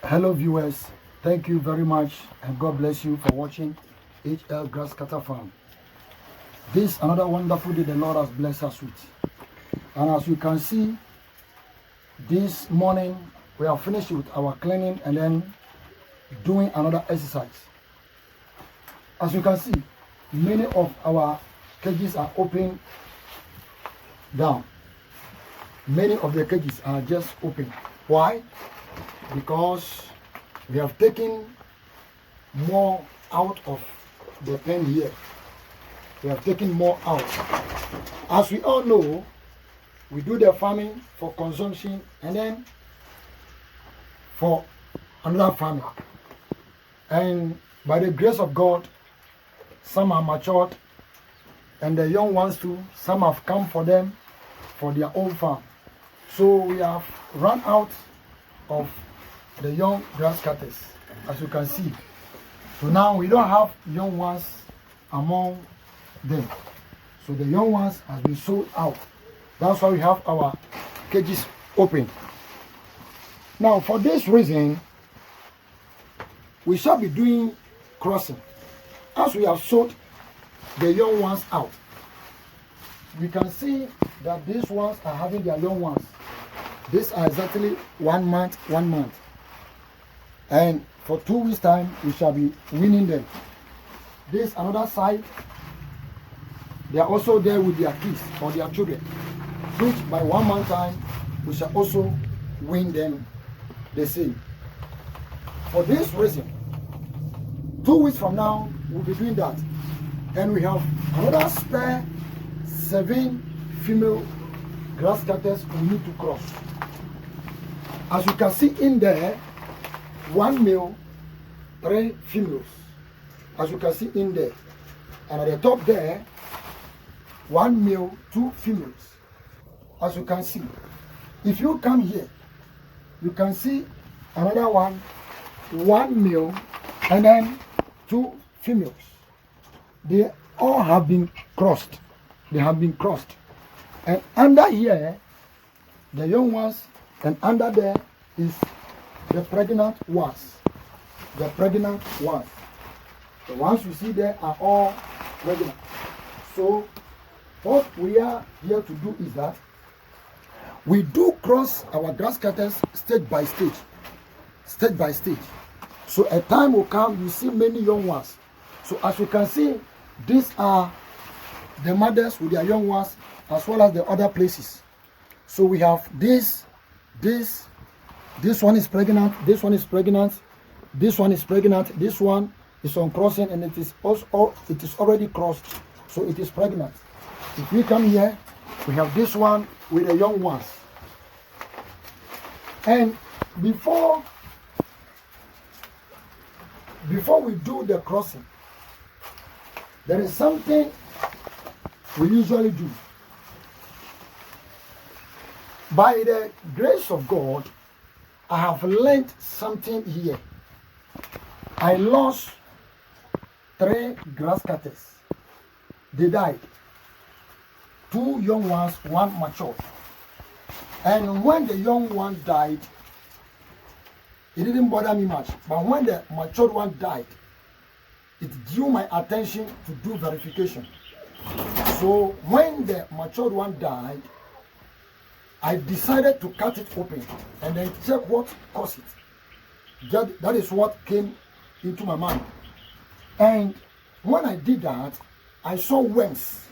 Hello viewers, thank you very much and God bless you for watching HL Grass Cutter Farm. This another wonderful day the Lord has blessed us with. And as you can see, this morning we are finished with our cleaning and then doing another exercise. As you can see, many of our cages are open down. Many of the cages are just open. Why? Because we have taken more out of the pen here. We have taken more out. As we all know, we do the farming for consumption and then for another farming. And by the grace of God, some are matured and the young ones too, some have come for them for their own farm. So we have run out of the young grass cutters, as you can see. So now we don't have young ones among them. So the young ones has been sold out. That's why we have our cages open. Now for this reason, we shall be doing crossing. As we have sold the young ones out, we can see that these ones are having their young ones. These are exactly 1 month, 1 month. And for 2 weeks time, we shall be weaning them. This another side, they are also there with their kids or their children, which by 1 month time, we shall also wean them the same. For this reason, 2 weeks from now, we'll be doing that. And we have another spare 7 female grass cutters we need to cross. As you can see in there, 1 male, 3 females. As you can see in there. And at the top there, 1 male, 2 females. As you can see. If you come here, you can see another one, 1 male, and then 2 females. They all have been crossed. They have been crossed. And under here, the young ones, and under there is the pregnant ones. The pregnant ones. The ones you see there are all pregnant. So what we are here to do is that we do cross our grass cutters stage by stage. Stage by stage. So a time will come, you see many young ones. So as you can see, these are the mothers with their young ones as well as the other places. So we have this one is pregnant, this one is pregnant, this one is pregnant, this one is on crossing and it is also already crossed, so it is pregnant. If we come here, we have this one with the young ones. And before we do the crossing, there is something we usually do. By the grace of God, I have learned something here. I lost 3 grass cutters. They died. 2 young ones, 1 matured. And when the young one died, it didn't bother me much. But when the matured one died, it drew my attention to do verification. So when the matured one died, I decided to cut it open and then check what caused it. That is what came into my mind. And when I did that, I saw worms.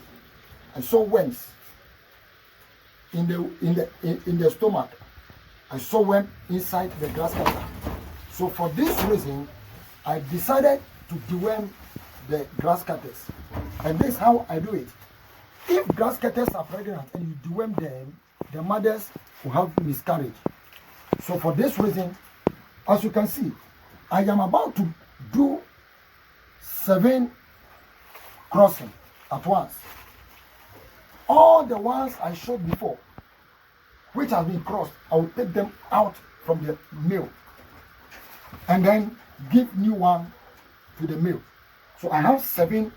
I saw worms in the stomach. I saw worms inside the grass cutter. So for this reason, I decided to deworm the grass cutters. And this is how I do it. If grass cutters are pregnant and you deworm them, the mothers will have miscarriage. So for this reason, as you can see, I am about to do 7 crossing at once. All the ones I showed before, which have been crossed, I will take them out from the male and then give new one to the male. So I have 7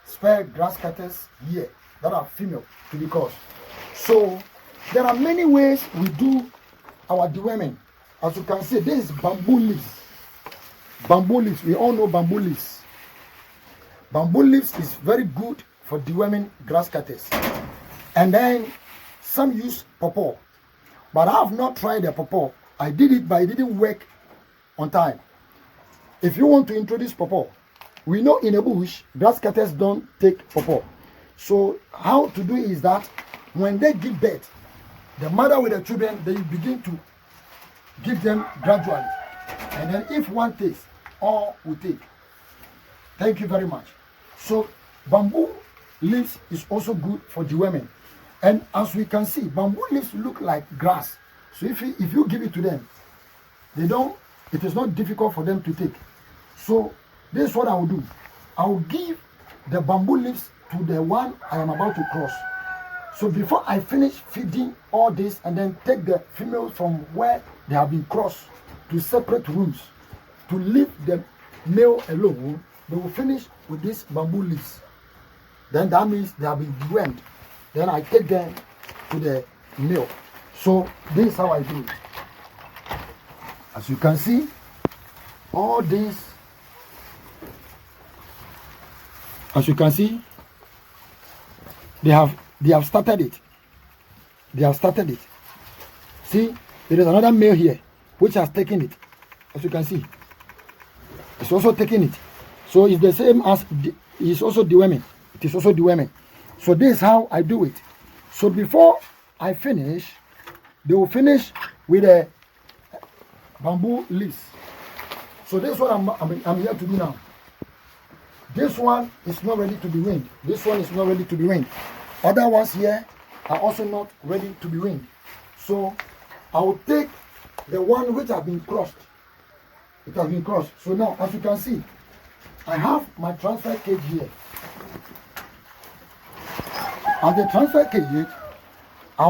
spare grass cutters here that are female to be crossed. So there are many ways we do our deworming. As you can see, this is bamboo leaves. Bamboo leaves, we all know bamboo leaves. Bamboo leaves is very good for deworming grass cutters. And then some use pawpaw. But I have not tried the pawpaw. I did it, but it didn't work on time. If you want to introduce pawpaw, we know in a bush, grass cutters don't take pawpaw. So how to do it is that when they give birth, the mother with the children, they begin to give them gradually. And then if one takes, all will take. Thank you very much. So bamboo leaves is also good for deworming. And as we can see, bamboo leaves look like grass. So if you give it to them, it is not difficult for them to take. So this is what I will do. I will give the bamboo leaves to the one I am about to cross. So before I finish feeding all this and then take the females from where they have been crossed to separate rooms to leave the male alone, they will finish with these bamboo leaves. Then that means they have been dewormed. Then I take them to the male. So this is how I do it. As you can see, all this, as you can see, they have started it. They have started it. See, there is another male here which has taken it. As you can see, it's also taking it. So it's the same as it's also deworming. It is also deworming. So this is how I do it. So before I finish, they will finish with the bamboo leaves. So this is what I'm here to do now. This one is not ready to be weaned. This one is not ready to be weaned. Other ones here are also not ready to be weaned. So I will take the one which has been crossed. It has been crossed. So now, as you can see, I have my transfer cage here. At the transfer cage, I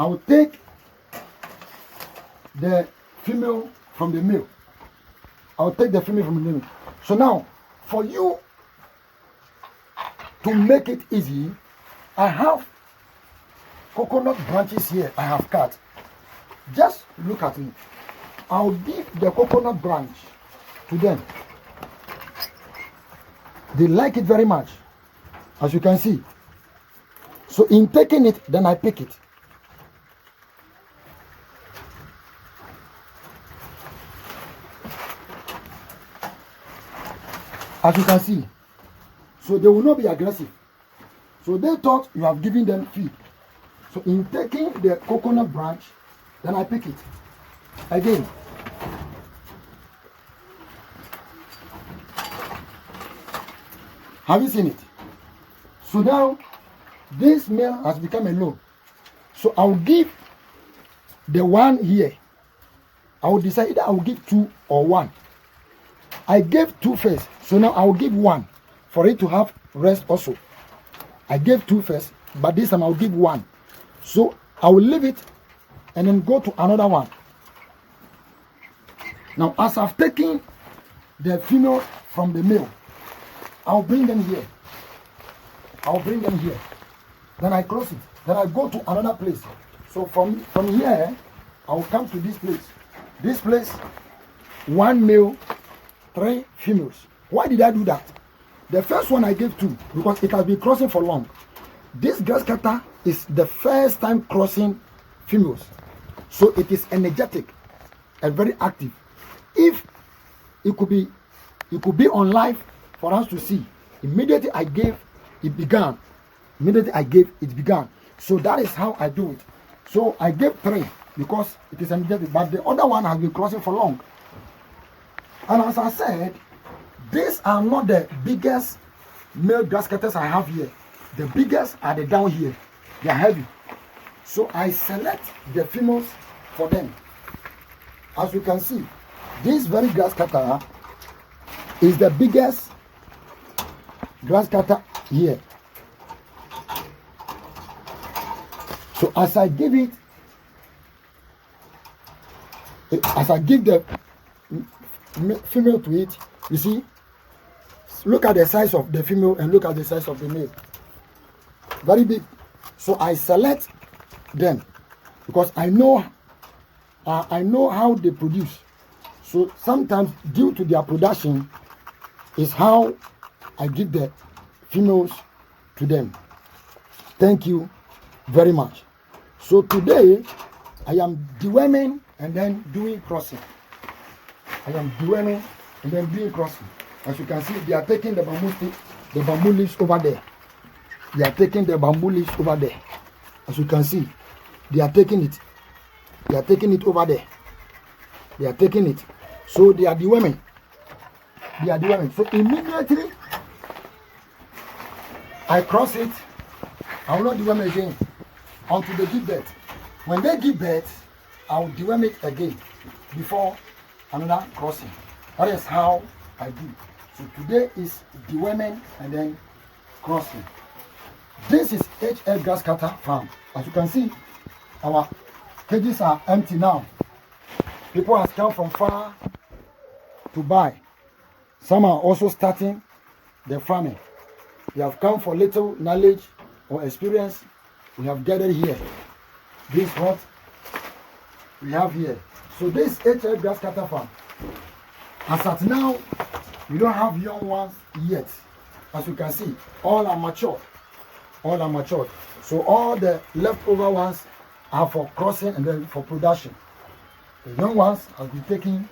would take the female from the male. I will take the female from the male. So now, for you to make it easy, I have coconut branches here I have cut. Just look at me. I'll give the coconut branch to them. They like it very much, as you can see. So in taking it, then I pick it. As you can see, so they will not be aggressive. So they thought you have given them feed. So in taking the coconut branch, then I pick it. Again. Have you seen it? So now, this male has become alone. So I will give the one here. I will decide either I will give 2 or 1. I gave 2 first, so now I will give 1 for it to have rest also. I gave 2 first, but this time I will give 1. So I will leave it and then go to another one. Now, as I've taken the female from the male, I'll bring them here. I'll bring them here. Then I close it. Then I go to another place. So from here, I'll come to this place. This place, 1 male, 3 females. Why did I do that? The first one I gave 2 because it has been crossing for long. This grass cutter is the first time crossing females. So it is energetic and very active. If it could be on live for us to see. Immediately I gave, it began. Immediately I gave, it began. So that is how I do it. So I gave 3 because it is energetic, but the other one has been crossing for long. And as I said, these are not the biggest male grass cutters I have here. The biggest are the down here. They are heavy. So I select the females for them. As you can see, this very grass cutter is the biggest grass cutter here. So as I give it, as I give the female to it, you see, look at the size of the female and look at the size of the male. Very big. So I select them because I know I know how they produce. So sometimes due to their production is how I give the females to them. Thank you very much. So today I am deworming and then doing crossing. I am deworming and then doing crossing. As you can see, they are taking the bamboo stick, the bamboo leaves over there. They are taking the bamboo leaves over there. As you can see, they are taking it. They are taking it over there. They are taking it. So they are deworming. They are deworming. So immediately I cross it. I will not deworm again until they give birth. When they give birth, I will deworm it again before another crossing. That is how I do. So today is deworming and then crossing. This is HL grass cutter farm. As you can see, our cages are empty now. People have come from far to buy. Some are also starting the farming. They have come for little knowledge or experience. We have gathered here. This is what we have here. So this HL grass cutter farm. As at now, we don't have young ones yet. As you can see, all are mature. All are matured. So all the leftover ones are for crossing and then for production. The young ones have been taken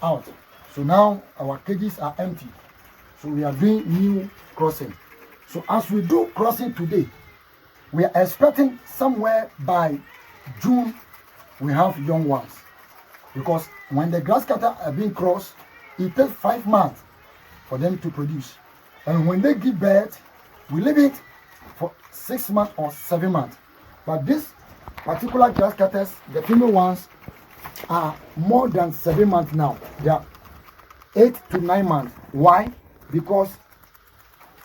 out. So now our cages are empty. So we are doing new crossing. So as we do crossing today, we are expecting somewhere by June we have young ones. Because when the grass cutter are being crossed, it takes 5 months for them to produce. And when they give birth, we leave it for 6 months or 7 months. But this particular grass cutters, the female ones, are more than 7 months now. They are 8 to 9 months. Why? Because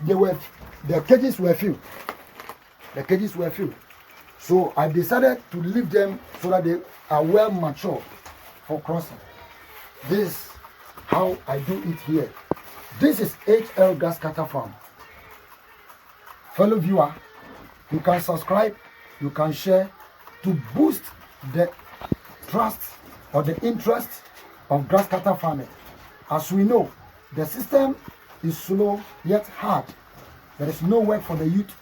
the cages were filled. The cages were filled. So I decided to leave them so that they are well mature for crossing. This is how I do it here. This is HL grass cutter farm. Fellow viewer, you can subscribe, you can share to boost the trust or the interest of grass cutter farming. As we know, the system is slow yet hard. There is no work for the youth.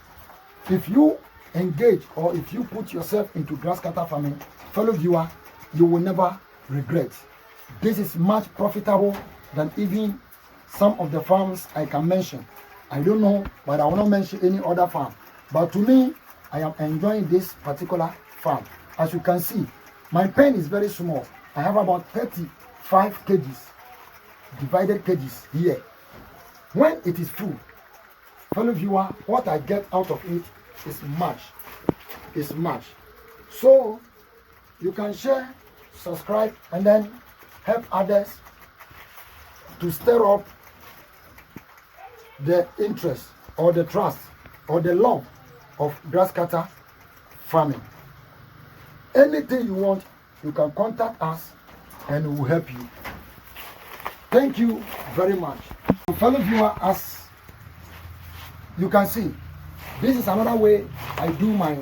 If you engage or if you put yourself into grass cutter farming, fellow viewer, you will never regret. This is much profitable than even some of the farms I can mention. I don't know, but I will not mention any other farm. But to me, I am enjoying this particular farm. As you can see, my pen is very small. I have about 35 cages, divided cages here. When it is full, fellow viewer, what I get out of it is much. It's much. So you can share, subscribe, and then help others to stir up the interest or the trust or the love of grass cutter farming. Anything you want, you can contact us and we will help you. Thank you very much. Fellow viewer, as you can see, this is another way I do my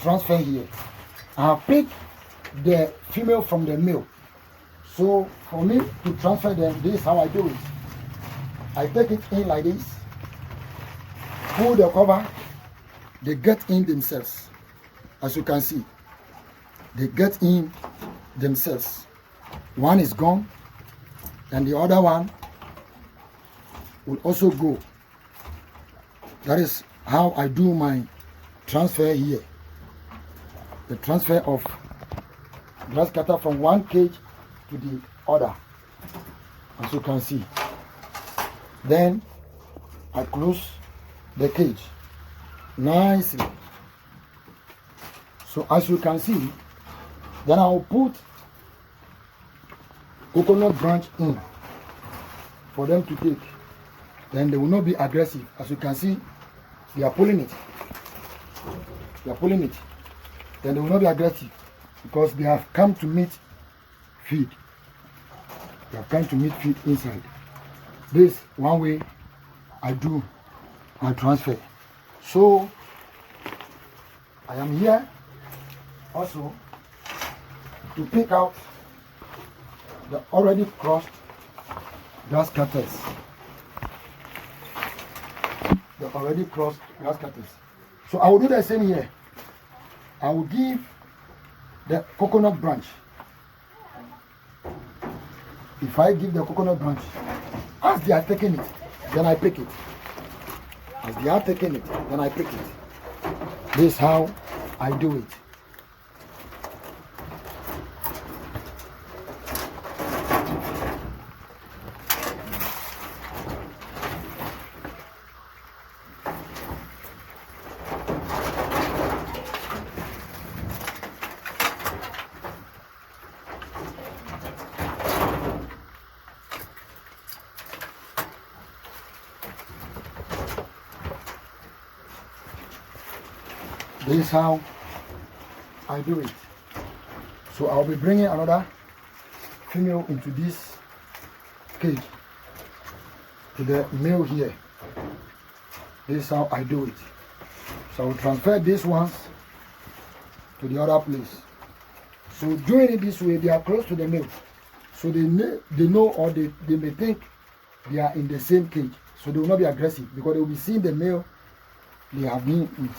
transfer here. I have picked the female from the male. So for me to transfer them, this is how I do it. I take it in like this, pull the cover, they get in themselves. As you can see, they get in themselves. One is gone, and the other one will also go. That is how I do my transfer here. The transfer of grass cutter from one cage to the other, as you can see. Then I close the cage nicely. So as you can see, then I'll put coconut branch in for them to take. Then they will not be aggressive. As you can see, they are pulling it. They are pulling it. Then they will not be aggressive because they have come to meet feed. They have come to meet feed inside. This one way I do my transfer. So I am here also to pick out the already crossed grass cutters. The already crossed grass cutters. So I will do the same here. I will give the coconut branch. If I give the coconut branch, as they are taking it, then I pick it. As they are taking it, then I pick it. This is how I do it. This is how I do it. So I'll be bringing another female into this cage, to the male here. This is how I do it. So I will transfer these ones to the other place. So doing it this way, they are close to the male. So they know, or they may think they are in the same cage. So they will not be aggressive, because they will be seeing the male they have been with.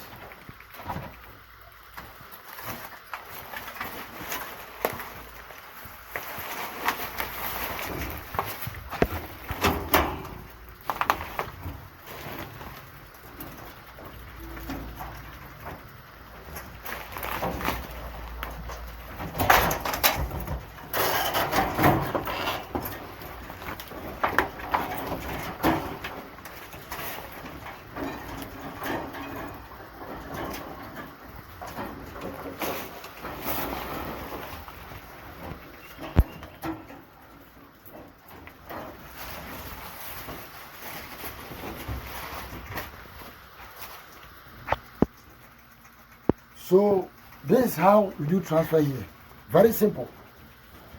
So this is how we do transfer here. Very simple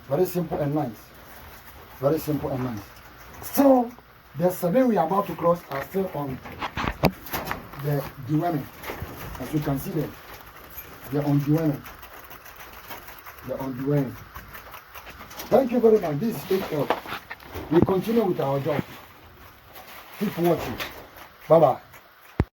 and nice. Very simple and nice. So the 7 we are about to cross are still on the deworming. As you can see there, they're on deworming. They're on deworming. Thank you very much. This is 8L. We continue with our job. Keep watching. Bye bye.